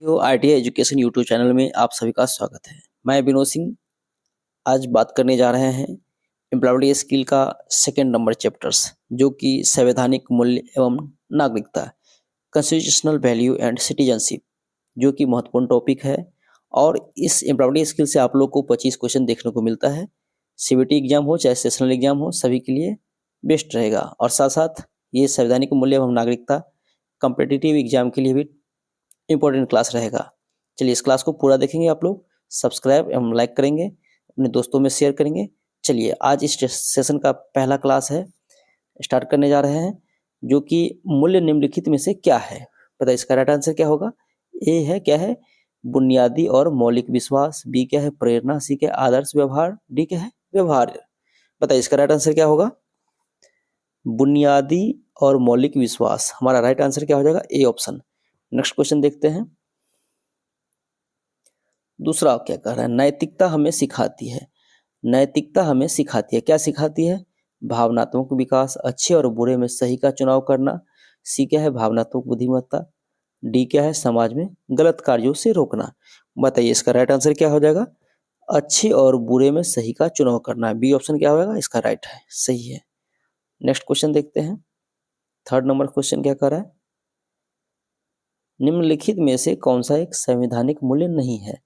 ITI education YouTube channel में आप सभी का स्वागत है। मैं विनोद सिंह आज बात करने जा रहे हैं एम्प्लॉयबिलिटी स्किल का सेकंड नंबर चैप्टर्स, जो कि संवैधानिक मूल्य एवं नागरिकता, कॉन्स्टिट्यूशनल वैल्यू एंड सिटीजनशिप, जो कि महत्वपूर्ण टॉपिक है। और इस एम्प्लॉयबिलिटी स्किल से आप लोग को 25 क्वेश्चन देखने को मिलता है। सीबीटी एग्जाम हो चाहे सेशनल एग्जाम हो, सभी के लिए बेस्ट रहेगा। और साथ साथ ये संवैधानिक मूल्य एवं नागरिकता कॉम्पिटिटिव एग्जाम के लिए भी इंपॉर्टेंट क्लास रहेगा। चलिए इस क्लास को पूरा देखेंगे, आप लोग सब्सक्राइब एवं लाइक करेंगे, अपने दोस्तों में शेयर करेंगे। चलिए आज इस सेशन का पहला क्लास है, स्टार्ट करने जा रहे हैं, जो कि मूल्य निम्नलिखित में से क्या है। पता है इसका राइट आंसर क्या होगा। ए है क्या है, बुनियादी और मौलिक विश्वास। बी क्या है, प्रेरणा। सी क्या है, आदर्श व्यवहार। डी क्या है, व्यवहार। बताइए इसका राइट आंसर क्या होगा। बुनियादी और मौलिक विश्वास, हमारा राइट आंसर क्या हो जाएगा, ए ऑप्शन। नेक्स्ट क्वेश्चन देखते हैं। दूसरा क्या कह रहा है, नैतिकता हमें सिखाती है। नैतिकता हमें सिखाती है, क्या सिखाती है, भावनात्मक विकास, अच्छे और बुरे में सही का चुनाव करना। सी क्या है, भावनात्मक बुद्धिमत्ता। डी क्या है, समाज में गलत कार्यों से रोकना। बताइए इसका राइट आंसर क्या हो जाएगा, अच्छे और बुरे में सही का चुनाव करना। बी ऑप्शन क्या होगा, इसका राइट है, सही है। नेक्स्ट क्वेश्चन देखते हैं। थर्ड नंबर क्वेश्चन क्या कर रहा है, निम्नलिखित में से कौन सा एक संवैधानिक मूल्य नहीं है।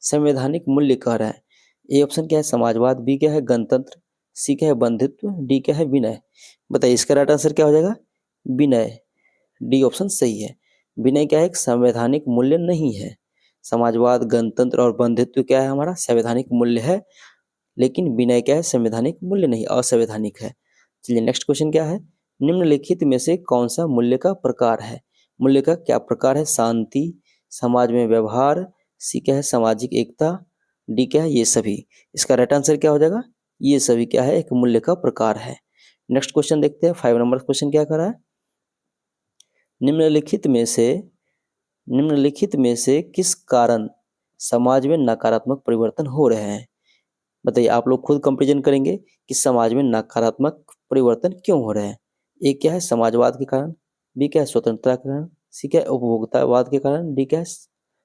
संवैधानिक मूल्य कह रहा है। ए ऑप्शन क्या है, समाजवाद। बी क्या है, गणतंत्र। सी क्या है, बंधुत्व। डी क्या है, विनय। बताइए इसका राइट आंसर क्या हो जाएगा, विनय। डी ऑप्शन सही है। विनय क्या है, एक संवैधानिक मूल्य नहीं है। समाजवाद, गणतंत्र और बंधुत्व क्या है, हमारा संवैधानिक मूल्य है, लेकिन विनय क्या है, संवैधानिक मूल्य नहीं, असंवैधानिक है। चलिए नेक्स्ट क्वेश्चन क्या है, निम्नलिखित में से कौन सा मूल्य का प्रकार है। मूल्य का क्या प्रकार है, शांति, समाज में व्यवहार। सी क्या है, सामाजिक एकता। डी क्या है, ये सभी। इसका राइट आंसर क्या हो जाएगा, ये सभी क्या है, एक मूल्य का प्रकार है। नेक्स्ट क्वेश्चन देखते हैं। 5 नंबर क्वेश्चन क्या कर रहा है, निम्नलिखित में से किस कारण समाज में नकारात्मक परिवर्तन हो रहे हैं। बताइए आप लोग खुद कंपेरिजन करेंगे कि समाज में नकारात्मक परिवर्तन क्यों हो रहे हैं। एक क्या है, समाजवाद के कारण। बी क्या है, स्वतंत्रता के कारण। सी क्या है, उपभोक्तावाद के कारण। डी क्या है,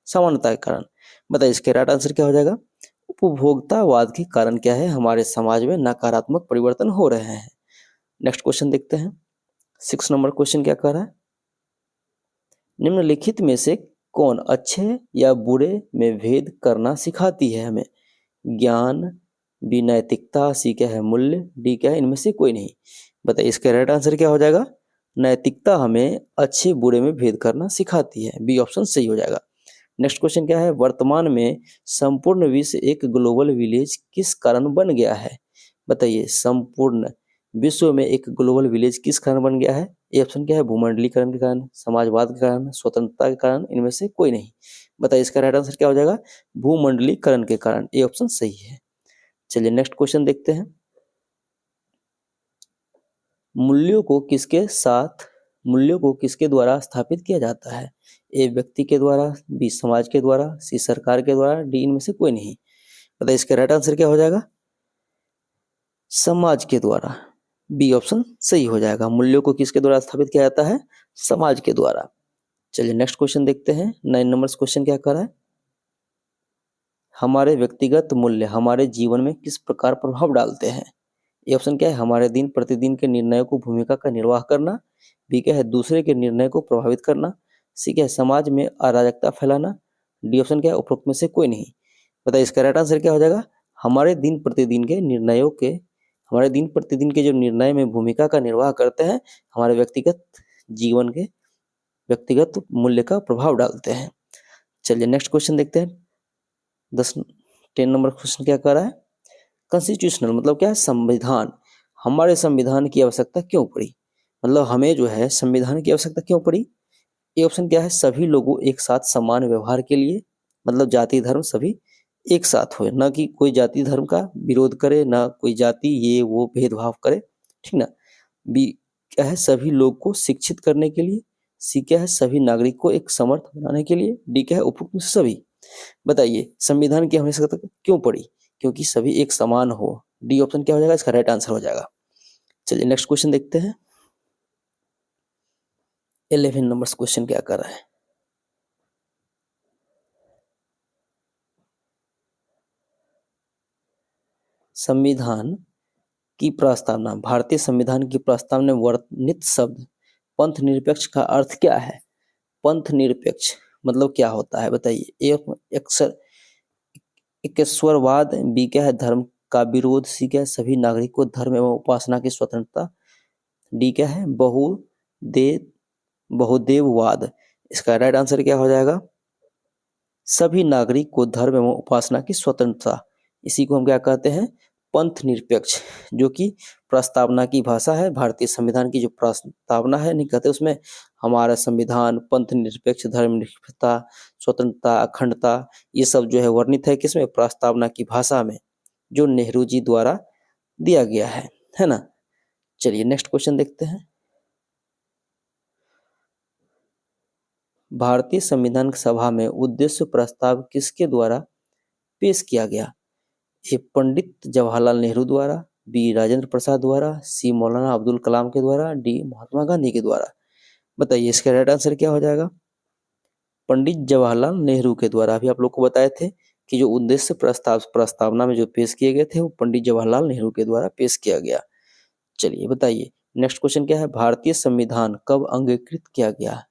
समानता के कारण। बताइए इसके राइट आंसर क्या हो जाएगा, उपभोक्तावाद के कारण क्या है, हमारे समाज में नकारात्मक परिवर्तन हो रहे हैं। नेक्स्ट क्वेश्चन देखते हैं। 6 नंबर क्वेश्चन क्या कह रहा है, निम्नलिखित में से कौन अच्छे या बुरे में भेद करना सिखाती है हमें। ज्ञान। बी नैतिकता। सी क्या है, मूल्य। डी क्या है, इनमें से कोई नहीं। बताइए इसका राइट आंसर क्या हो जाएगा, नैतिकता हमें अच्छे बुरे में भेद करना सिखाती है। बी ऑप्शन सही हो जाएगा। नेक्स्ट क्वेश्चन क्या है, वर्तमान में संपूर्ण विश्व एक ग्लोबल विलेज किस कारण बन गया है। बताइए संपूर्ण विश्व में एक ग्लोबल विलेज किस कारण बन गया है। ए ऑप्शन क्या है, भूमंडलीकरण के कारण, समाजवाद के कारण, स्वतंत्रता के कारण, इनमें से कोई नहीं। बताइए इसका राइट आंसर क्या हो जाएगा, भूमंडलीकरण के कारण। ए ऑप्शन सही है। चलिए नेक्स्ट क्वेश्चन देखते हैं। मूल्यों को किसके द्वारा स्थापित किया जाता है। ए व्यक्ति के द्वारा। बी समाज के द्वारा। सी सरकार के द्वारा। डी इनमें से कोई नहीं। बताइए इसका राइट आंसर क्या हो जाएगा, समाज के द्वारा। बी ऑप्शन सही हो जाएगा। मूल्यों को किसके द्वारा स्थापित किया जाता है, समाज के द्वारा। चलिए नेक्स्ट क्वेश्चन देखते हैं। 9 नंबर क्वेश्चन क्या कर रहा है, हमारे व्यक्तिगत मूल्य हमारे जीवन में किस प्रकार प्रभाव डालते हैं। ये ऑप्शन क्या है, हमारे दिन प्रतिदिन के निर्णयों को भूमिका का निर्वाह करना। बी क्या है, दूसरे के निर्णय को प्रभावित करना। सी क्या है, समाज में अराजकता फैलाना। डी ऑप्शन क्या है, उपरोक्त में से कोई नहीं। बताइए इसका राइट आंसर क्या हो जाएगा, हमारे दिन प्रतिदिन के जो निर्णय में भूमिका का निर्वाह करते हैं, हमारे व्यक्तिगत जीवन के व्यक्तिगत मूल्य का प्रभाव डालते हैं। चलिए नेक्स्ट क्वेश्चन देखते हैं। 10 नंबर क्वेश्चन क्या कर रहा है, कॉन्स्टिट्यूशनल मतलब क्या है, संविधान। हमारे संविधान की आवश्यकता क्यों पड़ी, मतलब हमें जो है संविधान की आवश्यकता क्यों पड़ी। ये ऑप्शन क्या है, सभी लोगों एक साथ समान व्यवहार के लिए, मतलब जाति धर्म सभी एक साथ हो, ना कि कोई जाति धर्म का विरोध करे, ना कोई जाति ये वो भेदभाव करे, ठीक ना। बी क्या है, सभी लोग को शिक्षित करने के लिए। सी क्या है, सभी नागरिक को एक समर्थ बनाने के लिए। डी क्या है, उपयुक्त में से सभी। बताइए संविधान की आवश्यकता क्यों पड़ी, क्योंकि सभी एक समान हो। डी ऑप्शन क्या हो जाएगा, इसका राइट आंसर हो जाएगा। चलिए नेक्स्ट क्वेश्चन देखते हैं। 11 नंबर क्वेश्चन क्या कर रहा है, संविधान की प्रस्तावना, भारतीय संविधान की प्रस्तावना में वर्णित शब्द पंथ निरपेक्ष का अर्थ क्या है? पंथ निरपेक्ष मतलब क्या होता है बताइए? एकेश्वरवाद, बी क्या है धर्म का विरोध, सी क्या है सभी नागरिक को धर्म एवं उपासना की स्वतंत्रता, डी क्या है बहुदेववाद। इसका राइट आंसर क्या हो जाएगा? सभी नागरिक को धर्म एवं उपासना की स्वतंत्रता। इसी को हम क्या कहते हैं? पंथ निरपेक्ष, जो कि प्रस्तावना की भाषा है। भारतीय संविधान की जो प्रस्तावना है नहीं कहते उसमें हमारा संविधान पंथ निरपेक्ष, धर्मनिरपेक्षता, स्वतंत्रता, अखंडता ये सब जो है वर्णित है किसमें? प्रस्तावना की भाषा में, जो नेहरू जी द्वारा दिया गया है ना। चलिए नेक्स्ट क्वेश्चन देखते हैं। भारतीय संविधान सभा में उद्देश्य प्रस्ताव किसके द्वारा पेश किया गया? ए पंडित जवाहरलाल नेहरू द्वारा, बी राजेंद्र प्रसाद द्वारा, सी मौलाना अब्दुल कलाम के द्वारा, डी महात्मा गांधी के द्वारा। बताइए इसका राइट आंसर क्या हो जाएगा? पंडित जवाहरलाल नेहरू के द्वारा। अभी आप लोग को बताए थे कि जो उद्देश्य प्रस्तावना में जो पेश किए गए थे वो पंडित जवाहरलाल नेहरू के द्वारा पेश किया गया। चलिए बताइए नेक्स्ट क्वेश्चन क्या है? भारतीय संविधान कब अंगीकृत किया गया?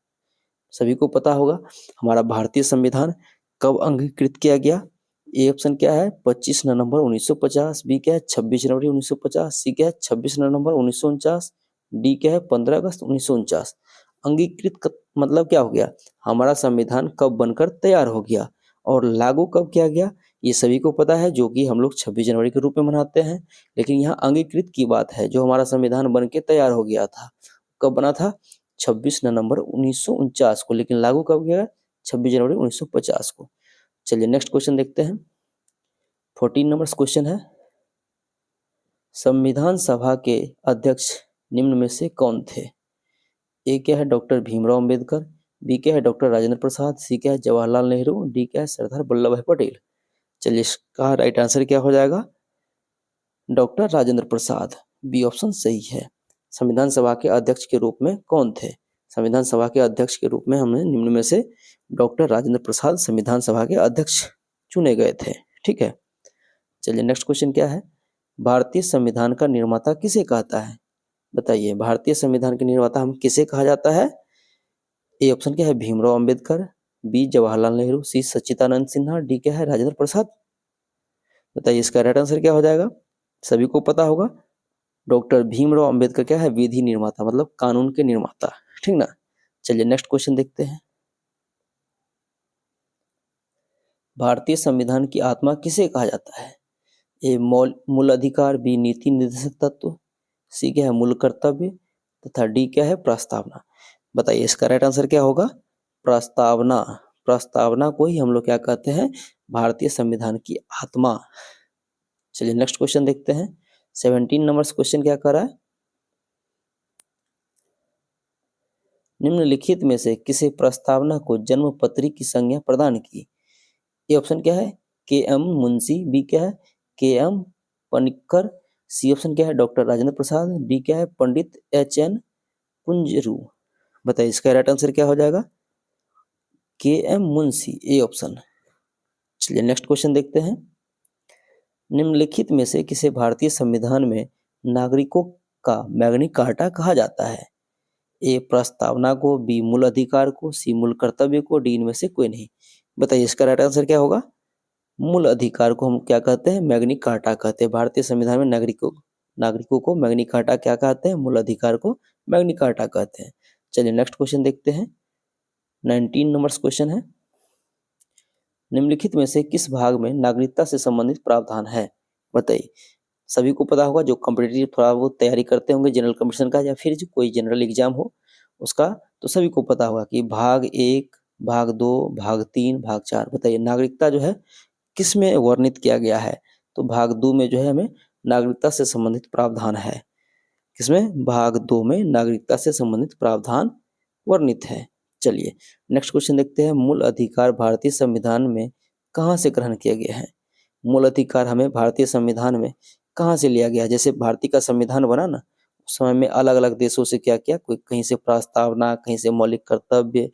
सभी को पता होगा हमारा भारतीय संविधान कब अंगीकृत किया गया। ए ऑप्शन क्या है? 25 नवंबर 1950, बी क्या है 26 जनवरी 1950, सी क्या है 26 नवंबर 1949, डी क्या है 15 अगस्त 1949। अंगीकृत मतलब क्या हो गया? हमारा संविधान कब बनकर तैयार हो गया और लागू कब किया गया, ये सभी को पता है, जो कि हम लोग 26 जनवरी के रूप में मनाते हैं। लेकिन यहाँ अंगीकृत की बात है, जो हमारा संविधान बन के तैयार हो गया था कब बना था? 26 नवंबर 1949 को, लेकिन लागू कब किया? 26 जनवरी 1950 को। चलिए नेक्स्ट क्वेश्चन देखते हैं। 14 नंबर क्वेश्चन है, संविधान सभा के अध्यक्ष निम्न में से कौन थे? ए क्या है डॉक्टर भीमराव अंबेडकर, बी क्या है डॉक्टर राजेंद्र प्रसाद, सी क्या है जवाहरलाल नेहरू, डी क्या है सरदार वल्लभ भाई पटेल। चलिए इसका राइट आंसर क्या हो जाएगा? Doctor Rajendra Prasad, B option सही है। संविधान सभा के अध्यक्ष के रूप में कौन थे? संविधान सभा के अध्यक्ष के रूप में हमने निम्न में से डॉक्टर राजेंद्र प्रसाद संविधान सभा के अध्यक्ष चुने गए थे। ठीक है, चलिए नेक्स्ट क्वेश्चन क्या है? भारतीय संविधान का निर्माता किसे कहता है? बताइए भारतीय संविधान के निर्माता हम किसे कहा जाता है? ए ऑप्शन क्या है भीमराव अंबेडकर, बी जवाहरलाल नेहरू, सी सच्चिदानंद सिन्हा, डी क्या है राजेंद्र प्रसाद। बताइए इसका राइट आंसर क्या हो जाएगा? सभी को पता होगा डॉक्टर भीमराव अंबेडकर क्या है? विधि निर्माता, मतलब कानून के निर्माता। ठीक ना। चलिए नेक्स्ट क्वेश्चन देखते हैं। भारतीय संविधान की आत्मा किसे कहा जाता है? ए मूल अधिकार, बी नीति निर्देशक तत्व, सी क्या है मूल कर्तव्य, तथा डी क्या है प्रस्तावना। बताइए इसका राइट आंसर क्या होगा? प्रस्तावना। प्रस्तावना को ही हम लोग क्या कहते हैं? भारतीय संविधान की आत्मा। चलिए नेक्स्ट क्वेश्चन देखते हैं। 17 नंबर क्वेश्चन क्या कर रहा है? निम्नलिखित में से किसे प्रस्तावना को जन्म पत्री की संज्ञा प्रदान की? ये ऑप्शन क्या है के एम मुंशी, बी क्या है के एम पनिक्कर, सी ऑप्शन क्या है डॉक्टर राजेंद्र प्रसाद, डी क्या है पंडित एच एन कुंजरू। बताइए इसका राइट आंसर क्या हो जाएगा? के एम मुंशी, ए ऑप्शन। चलिए नेक्स्ट क्वेश्चन देखते हैं। निम्नलिखित में से किसे भारतीय संविधान में नागरिकों का मैग्नी कार्टा कहा जाता है? ए प्रस्तावना को, बी मूल अधिकार को, सी मूल कर्तव्य को, डी इनमें से कोई नहीं। बताइए इसका राइट आंसर क्या होगा? मूल अधिकार को हम क्या कहते हैं? मैग्नी कार्टा कहते हैं। भारतीय संविधान में नागरिकों को मैग्नी कार्टा क्या कहते हैं? मूल अधिकार को मैग्नी कार्टा कहते हैं। चलिए नेक्स्ट क्वेश्चन देखते हैं। 19 नंबर क्वेश्चन है, निम्नलिखित में से किस भाग में नागरिकता से संबंधित प्रावधान है? बताइए सभी को पता होगा, जो कॉम्पिटिटिव थोड़ा वो तैयारी करते होंगे जनरल कमीशन का या फिर जो कोई जनरल एग्जाम हो उसका, तो सभी को पता होगा कि भाग 1, भाग 2, भाग 3, भाग 4। बताइए नागरिकता जो है किस में वर्णित किया गया है? तो भाग 2 में जो है हमें नागरिकता से संबंधित प्रावधान है। किसमें? भाग 2 में नागरिकता से संबंधित प्रावधान वर्णित है। चलिए नेक्स्ट क्वेश्चन देखते हैं। मूल अधिकार भारतीय संविधान में कहाँ से ग्रहण किया गया है? मूल अधिकार हमें भारतीय संविधान में कहाँ से लिया गया? जैसे भारतीय का संविधान बना ना, उस समय में अलग अलग देशों से क्या किया, कोई कहीं से प्रस्तावना, कहीं से मौलिक कर्तव्य,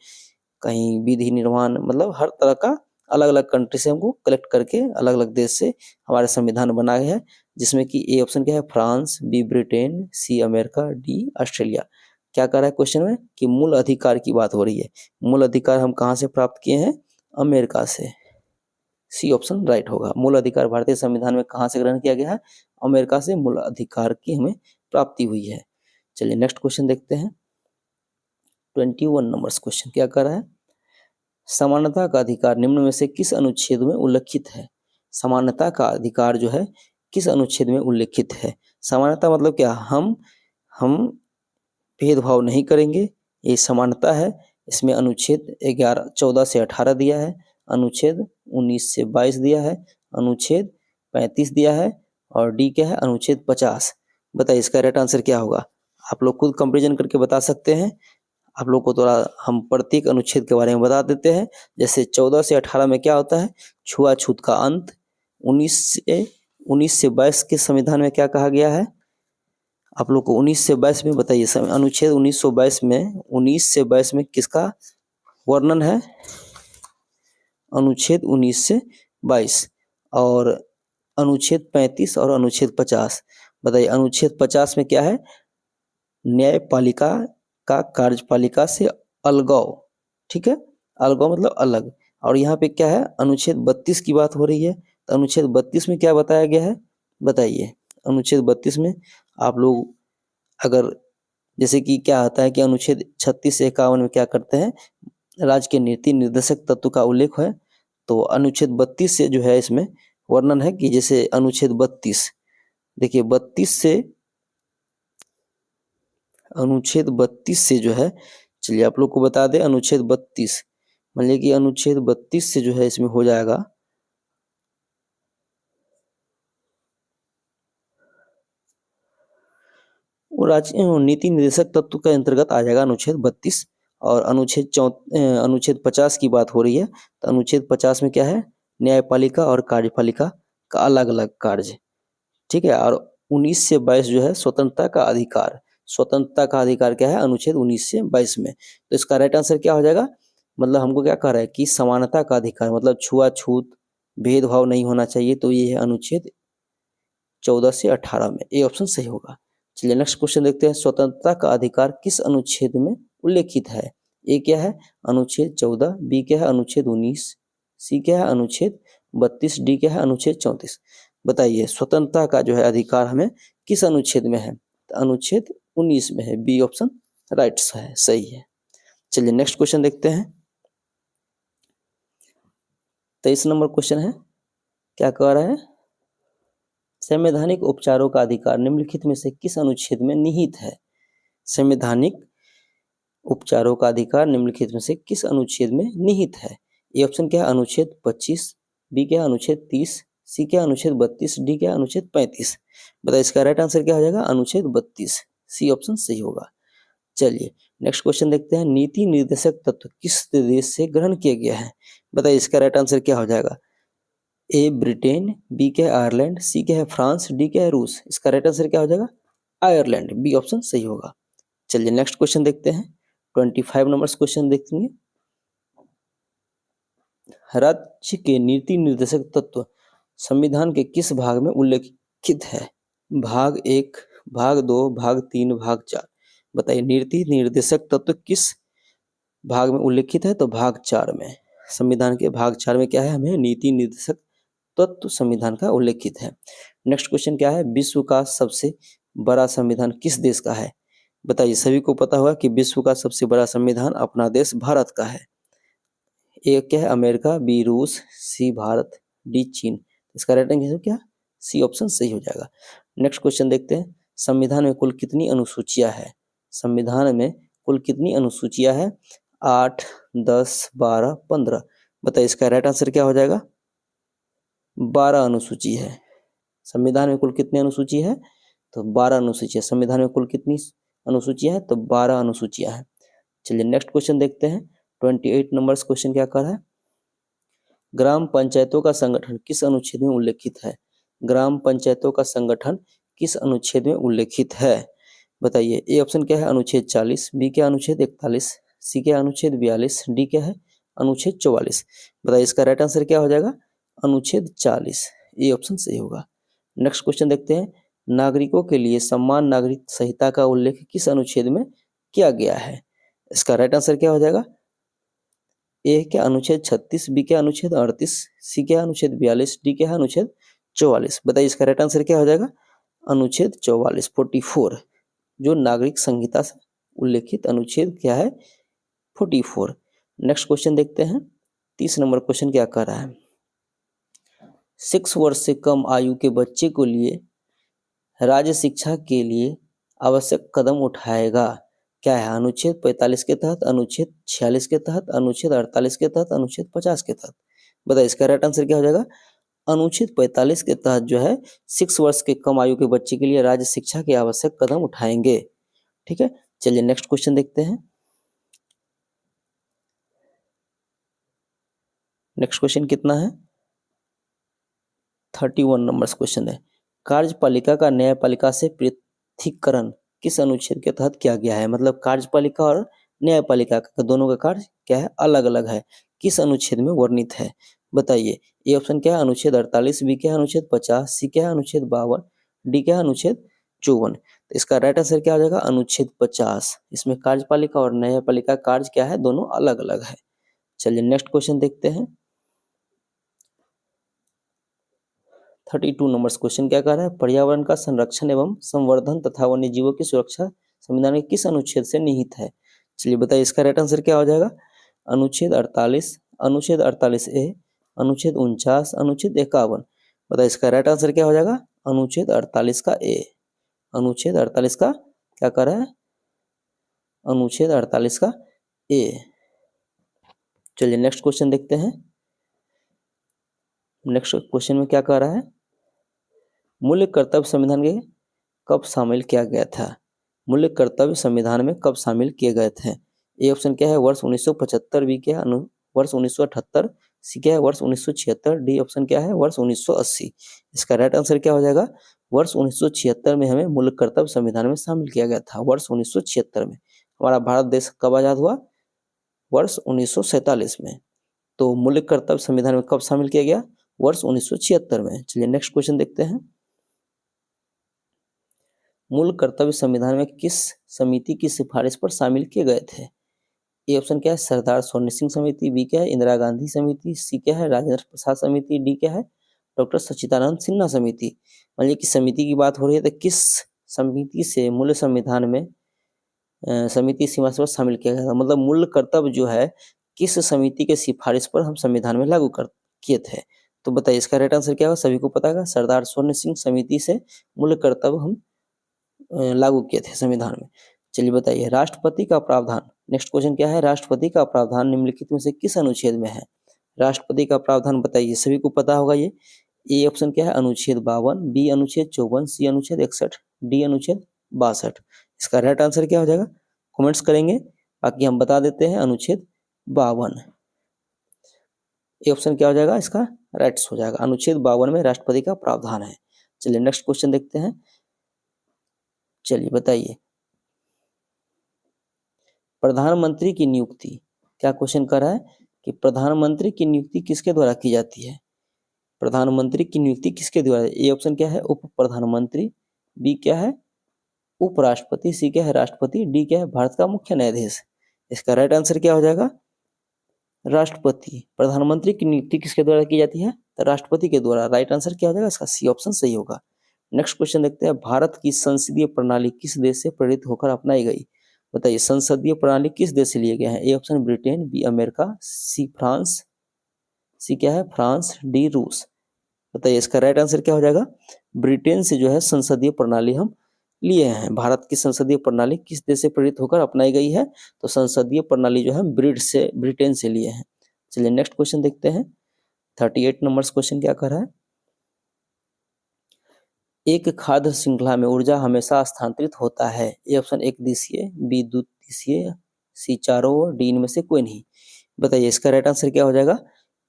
कहीं विधि निर्माण, मतलब हर तरह का अलग अलग कंट्री से हमको कलेक्ट करके अलग अलग देश से हमारे संविधान बना है, जिसमें कि ए ऑप्शन क्या है, France, B Britain, C America, D Australia. क्या कर रहा है क्वेश्चन में कि मूल अधिकार की बात हो रही है। मूल अधिकार हम कहाँ से प्राप्त किए हैं, अमेरिका से। सी ऑप्शन राइट होगा। मूल अधिकार भारतीय संविधान में कहाँ से ग्रहण किया गया है, अमेरिका से मूल अधिकार की हमें प्राप्ति हुई है। चलिए नेक्स्ट क्वेश्चन देखते हैं। 21 नंबर क्वेश्चन क्या कर रहा है, समानता का अधिकार निम्न में से किस अनुच्छेद में उल्लेखित है। समानता का अधिकार जो है किस अनुच्छेद में उल्लेखित है। समानता मतलब क्या, हम भेदभाव नहीं करेंगे, ये समानता है। इसमें अनुच्छेद 14 से 18 दिया है, अनुच्छेद 19 से 22 दिया है, अनुच्छेद 35 दिया है, और डी क्या है, अनुच्छेद 50। बताइए इसका राइट आंसर क्या होगा। आप लोग खुद कंपेरिजन करके बता सकते हैं। आप लोग को थोड़ा हम प्रत्येक अनुच्छेद के बारे में बता देते हैं। जैसे 14 से 18 में क्या होता है, छुआछूत का अंत। 19 से 22 के संविधान में क्या कहा गया है, आप लोग को 19 से 22 में बताइए। अनुच्छेद 19 से 22 में किसका वर्णन है, अनुच्छेद 19 से 22, और अनुच्छेद 35 और अनुच्छेद 50। बताइए अनुच्छेद 50 में क्या है, न्यायपालिका का कार्यपालिका से अलगाव। ठीक है, अलगाव मतलब अलग। और यहाँ पे क्या है, अनुच्छेद 32 की बात हो रही है। तो अनुच्छेद 32 में क्या बताया गया है, बताइए। अनुच्छेद 32 में आप लोग अगर जैसे कि क्या आता है कि अनुच्छेद 36 से 51 में क्या करते हैं, राज्य के नीति निर्देशक तत्व का उल्लेख है। तो अनुच्छेद 32 से जो है इसमें वर्णन है कि जैसे अनुच्छेद 32 देखिए, अनुच्छेद 32 से जो है, चलिए आप लोग को बता दें, अनुच्छेद 32 मान लीजिए कि अनुच्छेद 32 से जो है इसमें हो जाएगा, वो राज्य नीति निर्देशक तत्व के अंतर्गत आ जाएगा अनुच्छेद 32। और अनुच्छेद 50 की बात हो रही है। तो अनुच्छेद 50 में क्या है, न्यायपालिका और कार्यपालिका का अलग अलग कार्य। ठीक है, और 19 से 22 जो है स्वतंत्रता का अधिकार। स्वतंत्रता का अधिकार क्या है, अनुच्छेद 19 से 22 में। तो इसका राइट आंसर क्या हो जाएगा, मतलब हमको क्या कह रहा है कि समानता का अधिकार मतलब छुआछूत भेदभाव नहीं होना चाहिए। तो ये है अनुच्छेद 14 से 18 में, ए ऑप्शन सही होगा। चलिए नेक्स्ट क्वेश्चन देखते हैं। स्वतंत्रता का अधिकार किस अनुच्छेद में उल्लेखित है। ए क्या है, अनुच्छेद 14, बी क्या है, अनुच्छेद 19, सी क्या है, अनुच्छेद 32, डी क्या है, अनुच्छेद 34। बताइए स्वतंत्रता का जो है अधिकार हमें किस अनुच्छेद में है, तो अनुच्छेद 19 में है। बी ऑप्शन राइट है, सही है। चलिए नेक्स्ट क्वेश्चन देखते हैं। 23 नंबर क्वेश्चन है, क्या कह रहा है, संवैधानिक उपचारों का अधिकार निम्नलिखित में से किस अनुच्छेद में निहित है। संवैधानिक उपचारों का अधिकार निम्नलिखित में से किस अनुच्छेद में निहित है। ए ऑप्शन क्या है, अनुच्छेद 25, बी क्या है, अनुच्छेद 30, सी क्या है, अनुच्छेद 32, डी क्या है, अनुच्छेद 35। बताइए इसका राइट आंसर क्या हो जाएगा, अनुच्छेद 32, सी ऑप्शन सही होगा। चलिए नेक्स्ट क्वेश्चन देखते हैं। नीति निर्देशक तत्व किस देश से ग्रहण किया गया है। बताइए इसका राइट आंसर क्या हो जाएगा। ए ब्रिटेन, बी क्या है आयरलैंड, सी क्या है फ्रांस, डी क्या है रूस। इसका राइट आंसर क्या हो जाएगा, आयरलैंड, बी ऑप्शन सही होगा। चलिए नेक्स्ट क्वेश्चन देखते हैं। 25 नंबर क्वेश्चन देखेंगे। राज्य के नीति निर्देशक तत्व संविधान के किस भाग में उल्लेखित है। भाग 1, भाग 2, भाग 3, भाग 4। बताइए नीति निर्देशक तत्व किस भाग में उल्लेखित है, तो भाग 4 में। संविधान के भाग 4 में क्या है, हमें नीति निर्देशक तत्व संविधान का उल्लेखित है। नेक्स्ट क्वेश्चन क्या है, विश्व का सबसे बड़ा संविधान किस देश का है। बताइए सभी को पता होगा कि विश्व का सबसे बड़ा संविधान अपना देश भारत का है। ए क्या है, अमेरिका, बी रूस, सी भारत, डी चीन। इसका राइट आंसर क्या, सी ऑप्शन सही हो जाएगा। नेक्स्ट क्वेश्चन देखते हैं। संविधान में कुल कितनी अनुसूचियां है। संविधान में कुल कितनी अनुसूचियां है, 8, 10, 12, 15। बताइए इसका राइट आंसर क्या हो जाएगा, 12 अनुसूची है। संविधान में कुल कितनी अनुसूची है, तो 12 अनुसूची है। संविधान में कुल कितनी अनुसूचियां है, तो 12 अनुसूचियां हैं। चलिए नेक्स्ट क्वेश्चन देखते हैं। 28 नंबर क्वेश्चन क्या कर रहा है, ग्राम पंचायतों का संगठन किस अनुच्छेद में उल्लेखित है। ग्राम पंचायतों का संगठन किस अनुच्छेद में उल्लेखित है। बताइए ए ऑप्शन क्या है, अनुच्छेद 40, बी क्या अनुच्छेद 41, सी क्या अनुच्छेद 42, डी क्या है अनुच्छेद 44। बताइए इसका राइट आंसर क्या हो जाएगा, अनुच्छेद 40, ए ऑप्शन सही होगा। नेक्स्ट क्वेश्चन देखते हैं, नागरिकों के लिए समान नागरिक संहिता का उल्लेख किस अनुच्छेद में किया गया है? इसका राइट आंसर क्या हो जाएगा? ए क्या अनुच्छेद 36, बी क्या अनुच्छेद 38, सी क्या अनुच्छेद 42, डी क्या अनुच्छेद 44। बताइए इसका राइट आंसर क्या हो जाएगा? अनुच्छेद 44, 44। जो नागरिक संहिता से उल्लेखित अनुच्छेद क्या है? 44। नेक्स्ट क्वेश्चन देखते हैं, 30 नंबर क्वेश्चन क्या कह रहा है? 6 वर्ष से कम आयु के बच्चे को लिए राज्य शिक्षा के लिए आवश्यक कदम उठाएगा। क्या है? अनुच्छेद 45 के तहत, अनुच्छेद 46 के तहत, अनुच्छेद 48 के तहत, अनुच्छेद 50 के तहत। बताइए इसका राइट आंसर क्या हो जाएगा? अनुच्छेद 45 के तहत जो है 6 वर्ष के कम आयु के बच्चे के लिए राज्य शिक्षा के आवश्यक कदम उठाएंगे। ठीक है, चलिए नेक्स्ट क्वेश्चन देखते हैं। नेक्स्ट क्वेश्चन कितना है? 31 नंबर क्वेश्चन है, कार्यपालिका का न्यायपालिका से पृथकीकरण किस अनुच्छेद के तहत किया गया है? मतलब कार्यपालिका और न्यायपालिका का दोनों का कार्य क्या है? अलग अलग है। किस अनुच्छेद में वर्णित है? बताइए। ए ऑप्शन क्या है? अनुच्छेद 48, बी क्या है? अनुच्छेद 50, सी क्या है? अनुच्छेद 52, डी क्या है? अनुच्छेद 54। तो इसका राइट आंसर क्या हो जाएगा? अनुच्छेद 50। इसमें कार्यपालिका और न्यायपालिका कार्य क्या है? दोनों अलग अलग है। चलिए नेक्स्ट क्वेश्चन देखते हैं। 32 नंबर क्वेश्चन क्या कह रहा है? पर्यावरण का संरक्षण एवं संवर्धन तथा वन्य जीवों की सुरक्षा संविधान के किस अनुच्छेद से निहित है? चलिए बताइए इसका राइट आंसर क्या हो जाएगा? अनुच्छेद 48, अनुच्छेद 48A, अनुच्छेद 49, अनुच्छेद 51। बताइए इसका राइट आंसर क्या हो जाएगा? अनुच्छेद 48 का ए। अनुच्छेद 48 का क्या कर रहा है? अनुच्छेद 48 का ए। चलिए नेक्स्ट क्वेश्चन देखते हैं। नेक्स्ट क्वेश्चन में क्या कह रहा है? मूल्य कर्तव्य संविधान के कब शामिल किया गया था? मूल्य कर्तव्य संविधान में कब शामिल किए गए थे? ए ऑप्शन क्या है? वर्ष 1975, बी क्या है? वर्ष 1978, सी क्या है? वर्ष 1976, डी ऑप्शन क्या है? वर्ष 1980। इसका राइट आंसर क्या हो जाएगा? वर्ष 1976 में हमें मूल्य कर्तव्य संविधान में शामिल किया गया था। वर्ष 1976 में। हमारा भारत देश कब आजाद हुआ? वर्ष 1947 में। तो मूल्य कर्तव्य संविधान में कब शामिल किया गया? वर्ष 1976 में। चलिए नेक्स्ट क्वेश्चन देखते हैं। मूल कर्तव्य संविधान में किस समिति की सिफारिश पर शामिल किए गए थे? ए ऑप्शन क्या है? सरदार स्वर्ण सिंह समिति, बी क्या है? इंदिरा गांधी समिति, सी क्या है? राजेंद्र प्रसाद समिति, डी क्या है? डॉक्टर सच्चिदानंद सिन्हा समिति। मान लीजिए कि समिति की बात हो रही है तो किस समिति से मूल संविधान में समिति सिफारिश पर शामिल किया गया था? मतलब मूल कर्तव्य जो है किस समिति के सिफारिश पर हम संविधान में लागू कर किए थे? तो बताइए इसका राइट आंसर क्या होगा? सभी को पता है, सरदार स्वर्ण सिंह समिति से मूल कर्तव्य हम लागू किए थे संविधान में। चलिए बताइए, राष्ट्रपति का प्रावधान। नेक्स्ट क्वेश्चन क्या है? राष्ट्रपति का प्रावधान निम्नलिखित में से किस अनुच्छेद में है? राष्ट्रपति का प्रावधान बताइए, सभी को पता होगा ये। ए ऑप्शन क्या है? अनुच्छेद 52, बी अनुच्छेद 54, सी अनुच्छेद 61, डी अनुच्छेद 62। इसका राइट आंसर क्या हो जाएगा? कमेंट्स करेंगे, बाकी हम बता देते हैं अनुच्छेद 52। ए ऑप्शन क्या हो जाएगा? इसका राइट हो जाएगा। अनुच्छेद 52 में राष्ट्रपति का प्रावधान है। चलिए नेक्स्ट क्वेश्चन देखते हैं। चलिए बताइए, प्रधानमंत्री की नियुक्ति, क्या क्वेश्चन कर रहा है कि प्रधानमंत्री की नियुक्ति किसके द्वारा की जाती है? प्रधानमंत्री की नियुक्ति किसके द्वारा? ए ऑप्शन क्या है? उप प्रधानमंत्री, बी क्या है? उपराष्ट्रपति, सी क्या है? राष्ट्रपति, डी क्या है? भारत का मुख्य न्यायाधीश। इसका राइट आंसर क्या हो जाएगा? राष्ट्रपति। प्रधानमंत्री की नियुक्ति किसके द्वारा की जाती है? तो राष्ट्रपति के द्वारा। राइट आंसर क्या हो जाएगा? इसका सी ऑप्शन सही होगा। नेक्स्ट क्वेश्चन देखते हैं, भारत की संसदीय प्रणाली किस देश से प्रेरित होकर अपनाई गई? बताइए, संसदीय प्रणाली किस देश से लिए गए हैं? A option Britain, B America, C France, C क्या है? फ्रांस, डी रूस। बताइए इसका राइट आंसर क्या हो जाएगा? ब्रिटेन से जो है संसदीय प्रणाली हम लिए हैं। भारत की संसदीय प्रणाली किस देश से प्रेरित होकर अपनाई गई है? तो संसदीय प्रणाली जो है ब्रिटेन से लिए हैं। चलिए नेक्स्ट क्वेश्चन देखते हैं। 38 नंबर क्वेश्चन क्या कर रहा है? एक खाद्य श्रृंखला में ऊर्जा हमेशा स्थानांतरित होता है। ए ऑप्शन एक दिशीय, बी द्विदिशीय, सी चारों ओर, डी इनमें से कोई नहीं। बताइए इसका राइट आंसर क्या हो जाएगा?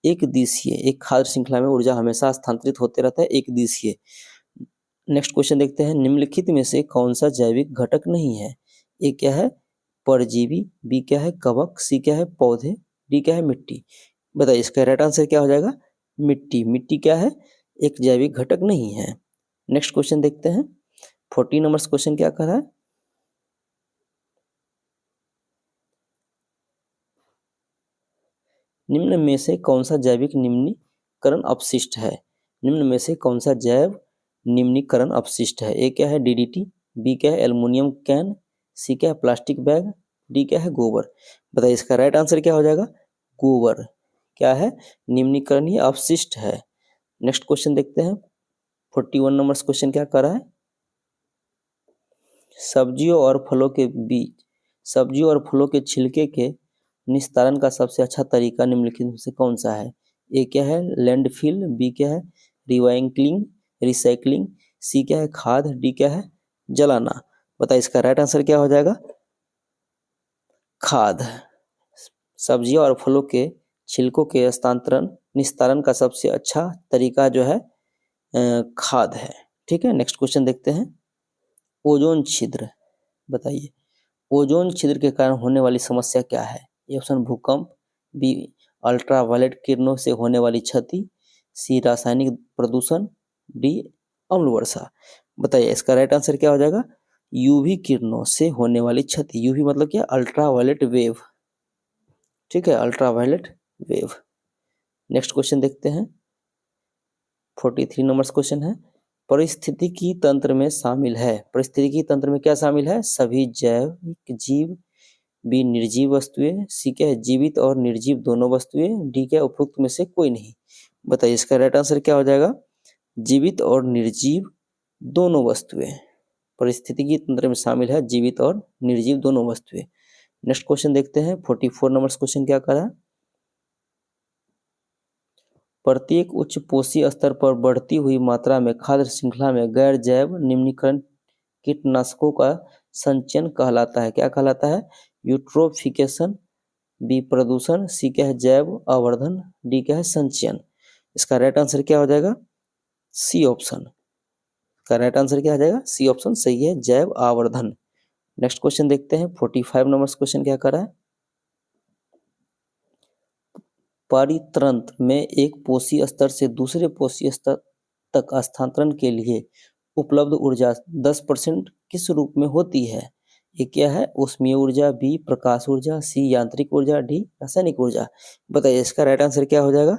एक दिशीय। एक खाद्य श्रृंखला में ऊर्जा हमेशा स्थानांतरित होते रहता है, एक दिशीय। नेक्स्ट क्वेश्चन देखते हैं, निम्नलिखित में से कौन सा जैविक घटक नहीं है? ए क्या है? परजीवी, बी क्या है? कवक, सी क्या है? पौधे, डी क्या है? मिट्टी। बताइए इसका राइट आंसर क्या हो जाएगा? मिट्टी। मिट्टी क्या है? एक जैविक घटक नहीं है। नेक्स्ट क्वेश्चन देखते हैं। 14 नंबर क्वेश्चन क्या कर रहा है, निम्न में से कौन सा जैविक निम्नीकरण अपशिष्ट है। निम्न में से कौन सा जैव निम्नीकरण अपशिष्ट है। ए क्या है, डीडीटी, बी क्या है, एल्युमिनियम कैन, सी क्या है, प्लास्टिक बैग, डी क्या है, गोबर। बताइए इसका राइट आंसर क्या हो जाएगा, गोबर क्या है, निम्नीकरणीय अपशिष्ट है। नेक्स्ट क्वेश्चन देखते हैं। 41 नंबर क्वेश्चन क्या कर रहा है, सब्जियों और फलों के बीज, सब्जियों और फलों के छिलके के निस्तारण का सबसे अच्छा तरीका निम्नलिखित में से कौन सा है। ए क्या है, लैंडफिल, बी क्या है, रिसाइकलिंग, सी क्या है, खाद, डी क्या है, जलाना। बताइए इसका राइट आंसर क्या हो जाएगा, खाद। सब्जियों और फलों के छिलकों के निस्तारण का सबसे अच्छा तरीका जो है खाद है। ठीक है, नेक्स्ट क्वेश्चन देखते हैं। ओजोन छिद्र, बताइए ओजोन छिद्र के कारण होने वाली समस्या क्या है। ए ऑप्शन भूकंप, बी अल्ट्रावायलेट किरणों से होने वाली क्षति, सी रासायनिक प्रदूषण, डी अम्ल वर्षा। बताइए इसका राइट आंसर क्या हो जाएगा, यूवी किरणों से होने वाली क्षति। यूवी मतलब क्या, अल्ट्रावायलेट वेव। ठीक है, अल्ट्रावायलेट वेव। नेक्स्ट क्वेश्चन देखते हैं। 43 नंबर क्वेश्चन है, पारिस्थितिकी तंत्र में शामिल है, पारिस्थितिकी तंत्र में क्या शामिल है, सभी जैविक जीव, बी निर्जीव वस्तुएं, सी क्या है, जीवित और निर्जीव दोनों वस्तुएं, डी क्या उपरोक्त में से कोई नहीं। बताइए इसका राइट आंसर क्या हो जाएगा, जीवित और निर्जीव दोनों वस्तुएं। पारिस्थितिकी तंत्र में शामिल है जीवित और निर्जीव दोनों वस्तुएं। नेक्स्ट क्वेश्चन देखते हैं। 44 नंबर क्वेश्चन क्या कर रहा है, प्रत्येक उच्च पोषी स्तर पर बढ़ती हुई मात्रा में खाद्य श्रृंखला में गैर जैव निम्नीकरण कीटनाशकों का संचयन कहलाता है। क्या कहलाता है, यूट्रोफिकेशन, बी प्रदूषण, सी क्या है, जैव आवर्धन, डी क्या है, संचयन। इसका राइट आंसर क्या हो जाएगा, सी ऑप्शन। इसका राइट आंसर क्या हो जाएगा, सी ऑप्शन सही है, जैव आवर्धन। नेक्स्ट क्वेश्चन देखते हैं। 45 नंबर क्वेश्चन क्या कर रहा है, परितंत्र में एक पोषी स्तर से दूसरे पोषी स्तर तक स्थानांतरण के लिए उपलब्ध ऊर्जा 10% किस रूप में होती है। ये क्या है, ऊष्मीय ऊर्जा, बी प्रकाश ऊर्जा, सी यांत्रिक ऊर्जा, डी रासायनिक ऊर्जा। बताइए इसका राइट आंसर क्या हो जाएगा,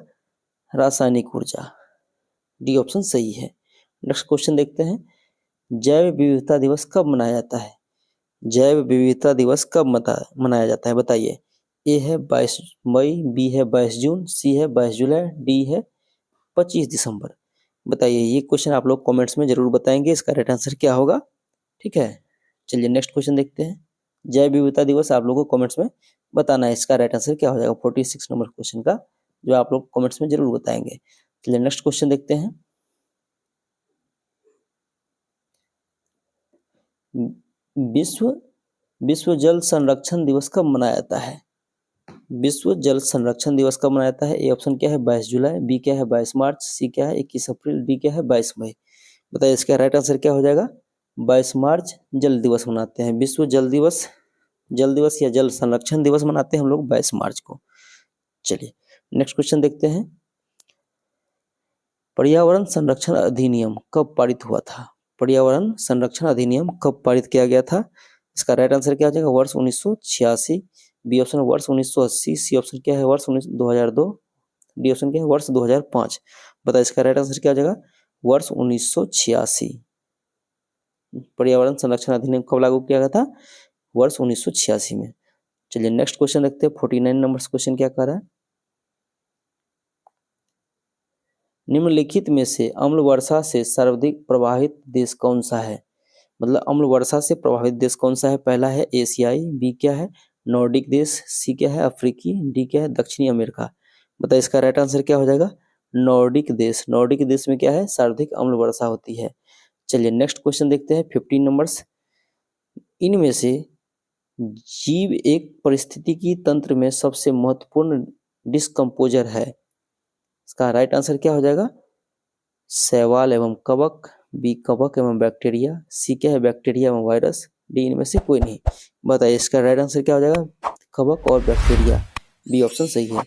रासायनिक ऊर्जा, डी ऑप्शन सही है। नेक्स्ट क्वेश्चन देखते हैं। जैव विविधता दिवस कब मनाया जाता है। जैव विविधता दिवस कब मनाया जाता है। बताइए, ए है 22 मई, बी है 22 जून, सी है 22 जुलाई, डी है 25 दिसंबर। बताइए, ये क्वेश्चन आप लोग कमेंट्स में जरूर बताएंगे इसका राइट आंसर क्या होगा। ठीक है, चलिए नेक्स्ट क्वेश्चन देखते हैं। जैव विविधता दिवस आप लोगों को कमेंट्स में बताना है इसका राइट आंसर क्या हो जाएगा। 46 नंबर क्वेश्चन का जो आप लोग कमेंट्स में जरूर बताएंगे। चलिए नेक्स्ट क्वेश्चन देखते हैं। विश्व जल संरक्षण दिवस कब मनाया जाता है। विश्व जल संरक्षण दिवस कब मनाया जाता है। ए ऑप्शन क्या है, 22 जुलाई, बी क्या है 22 मार्च, सी क्या है 21 अप्रैल, डी क्या है 22 मई। बताइए इसका राइट आंसर क्या हो जाएगा, 22 मार्च जल दिवस मनाते हैं। विश्व जल दिवस या जल संरक्षण दिवस मनाते हैं हम लोग 22 मार्च को। चलिए नेक्स्ट क्वेश्चन देखते हैं। पर्यावरण संरक्षण अधिनियम कब पारित हुआ था। पर्यावरण संरक्षण अधिनियम कब पारित किया गया था। इसका राइट आंसर क्या हो जाएगा, वर्ष 1986, बी ऑप्शन वर्ष 1980, सी ऑप्शन क्या है वर्ष 2002, डी ऑप्शन क्या है वर्ष 2005। बताइए इसका राइट आंसर क्या हो जाएगा, वर्ष 1986। पर्यावरण संरक्षण अधिनियम कब लागू किया गया था, वर्ष 1986 में। चलिए नेक्स्ट क्वेश्चन देखते हैं। 49 नंबर क्वेश्चन क्या कह रहा है, निम्नलिखित में से अम्ल वर्षा से सर्वाधिक प्रभावित देश कौन सा है। मतलब अम्ल वर्षा से प्रभावित देश कौन सा है। पहला है एशियाई, बी क्या है नॉर्डिक देश, सी क्या है अफ्रीकी, डी क्या है दक्षिणी अमेरिका। बताइए इसका राइट आंसर क्या हो जाएगा, नॉर्डिक देश। नॉर्डिक देश में क्या है, सर्वाधिक अम्ल वर्षा होती है। चलिए नेक्स्ट क्वेश्चन देखते हैं। 15 नंबर्स, इनमें से जीव एक पारिस्थितिकी तंत्र में सबसे महत्वपूर्ण डिस्कम्पोजर है। इसका राइट आंसर क्या हो जाएगा, शैवाल एवं कवक, बी कवक एवं बैक्टीरिया, सी क्या है बैक्टीरिया एवं वायरस, डी इनमें से कोई नहीं। बताइए इसका राइट आंसर क्या हो जाएगा, कवक और बैक्टीरिया, बी ऑप्शन सही है।